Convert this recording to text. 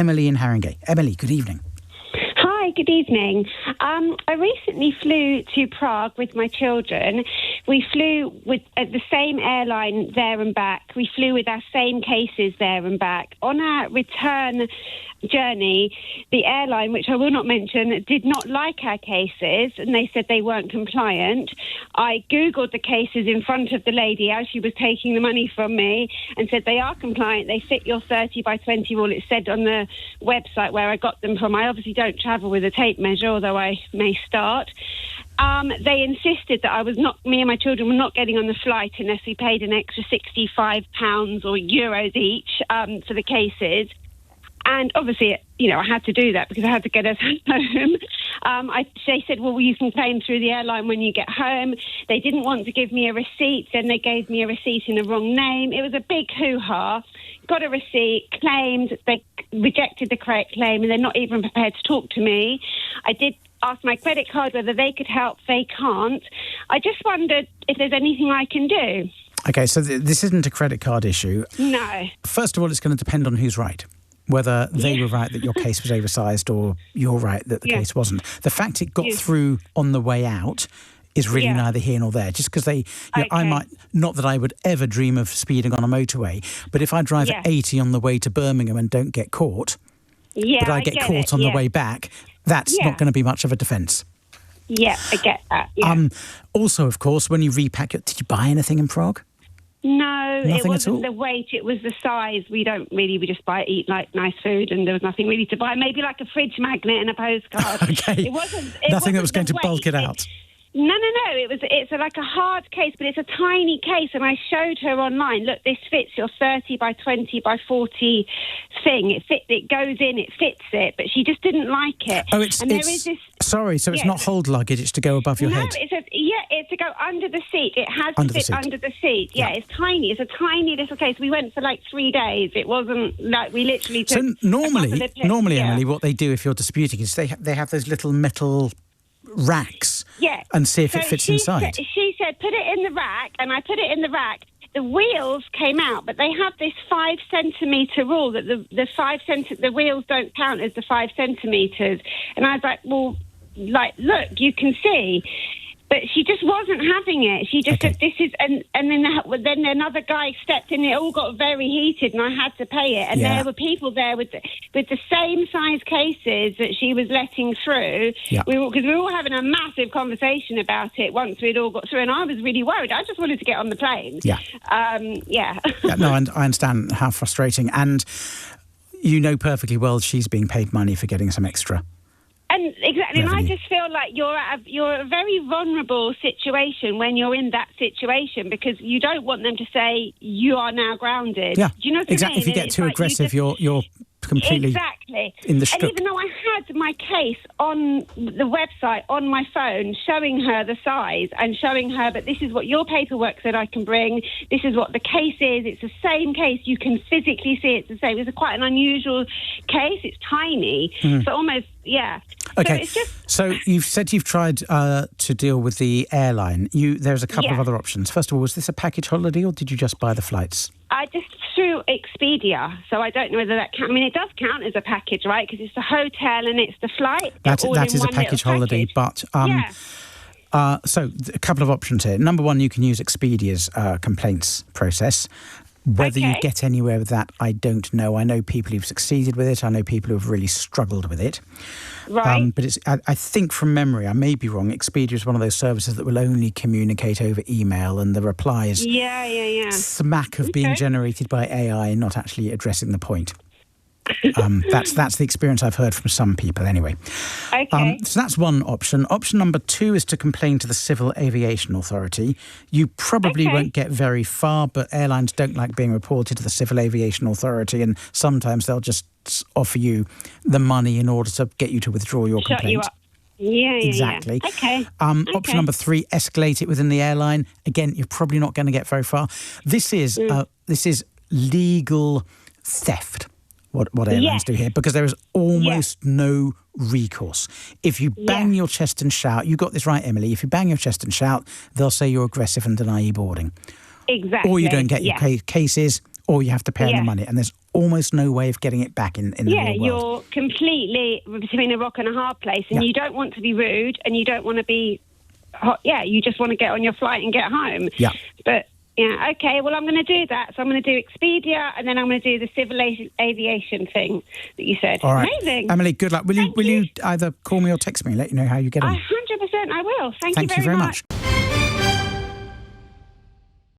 Emily in Haringey. Emily, good evening. Hi, good evening. I recently flew to Prague with my children. We flew with the same airline there and back. We flew with our same cases there and back. On our return journey, the airline, which I will not mention, did not like our cases, and they said they weren't compliant. I Googled the cases in front of the lady as she was taking the money from me and said they are compliant. They fit your 30 by 20 rule. It said on the website where I got them from. I obviously don't travel with a tape measure, although I may start. They insisted that me and my children were not getting on the flight unless we paid an extra £65 or euros each for the cases. And obviously, I had to do that because I had to get us home. They said, well, you can claim through the airline when you get home. They didn't want to give me a receipt. Then they gave me a receipt in the wrong name. It was a big hoo-ha. Got a receipt, claimed. They rejected the correct claim, and they're not even prepared to talk to me. I did ask my credit card whether they could help. They can't. I just wondered if there's anything I can do. Okay, so this isn't a credit card issue. No. First of all, it's going to depend on who's right. Whether they were right that your case was oversized or you're right that the case wasn't. The fact it got through on the way out is really neither here nor there. Just because I might, not that I would ever dream of speeding on a motorway, but if I drive at 80 on the way to Birmingham and don't get caught, but I get caught on the way back, that's not going to be much of a defence. Yeah, I get that. Yeah. Also, of course, when you repack did you buy anything in Prague? No, nothing it wasn't at all? the weight, it was the size. We just eat like nice food, and there was nothing really to buy. Maybe like a fridge magnet and a postcard. Okay. Nothing that was going to bulk it out. No. It's like a hard case, but it's a tiny case. And I showed her online, look, this fits your 30 by 20 by 40 thing. It goes in, it fits it, but she just didn't like it. Oh, it's not hold luggage, it's to go above your head. It's to go under the seat. It has to fit under the seat. Yeah, it's tiny. It's a tiny little case. We went for like 3 days. It wasn't like we literally took... So normally, Emily, what they do if you're disputing is they have those little metal racks and see if it fits inside. She said, put it in the rack, and I put it in the rack. The wheels came out, but they have this 5 centimetre rule that the wheels don't count as the 5 centimetres. And I was like, well, look, you can see. But she just wasn't having it. She just said, this is... And then another guy stepped in. It all got very heated, and I had to pay it. And there were people there with the same size cases that she was letting through. Yeah. Because we were all having a massive conversation about it once we'd all got through. And I was really worried. I just wanted to get on the plane. Yeah. No, and I understand how frustrating. And you know perfectly well she's being paid money for getting some extra. And exactly, revenue. and I just feel like you're a very vulnerable situation when you're in that situation, because you don't want them to say you are now grounded. Yeah, do you know what exactly. I mean? If you get too aggressive, you're completely in the strip. And even though I had my case on the website on my phone, showing her the size and showing her, but this is what your paperwork said I can bring. This is what the case is. It's the same case. You can physically see it's the same. It's quite an unusual case. It's tiny, so almost. Yeah. Okay. So you've said you've tried to deal with the airline. There's a couple of other options. First of all, was this a package holiday or did you just buy the flights? I just through Expedia, so I don't know whether that counts. I mean, it does count as a package, right? Because it's the hotel and it's the flight. That is a package holiday, but so a couple of options here. Number one, you can use Expedia's complaints process. Whether you get anywhere with that, I don't know. I know people who've succeeded with it. I know people who've really struggled with it. Right. But I think from memory, I may be wrong, Expedia is one of those services that will only communicate over email, and the replies smack of being generated by AI, not actually addressing the point. That's the experience I've heard from some people anyway. Okay. So that's one option. Option number two is to complain to the Civil Aviation Authority. You probably won't get very far, but airlines don't like being reported to the Civil Aviation Authority, and sometimes they'll just offer you the money in order to get you to withdraw your complaint. Shut you up. Yeah, exactly. Okay. Option number three, escalate it within the airline. Again, you're probably not going to get very far. This is legal theft. What airlines do here, because there is almost no recourse. If you bang your chest and shout, you got this right, Emily, if you bang your chest and shout, they'll say you're aggressive and deny you boarding. Exactly. Or you don't get your cases, or you have to pay them the money, and there's almost no way of getting it back in the real world. You're completely between a rock and a hard place, and you don't want to be rude, and you don't want to be hot. Yeah, you just want to get on your flight and get home. Yeah. But yeah, okay, well, I'm going to do that. So I'm going to do Expedia, and then I'm going to do the civil aviation thing that you said. All right. Amazing. Emily, good luck. Will you either call me or text me and let you know how you get on? 100% I will. Thank you very much.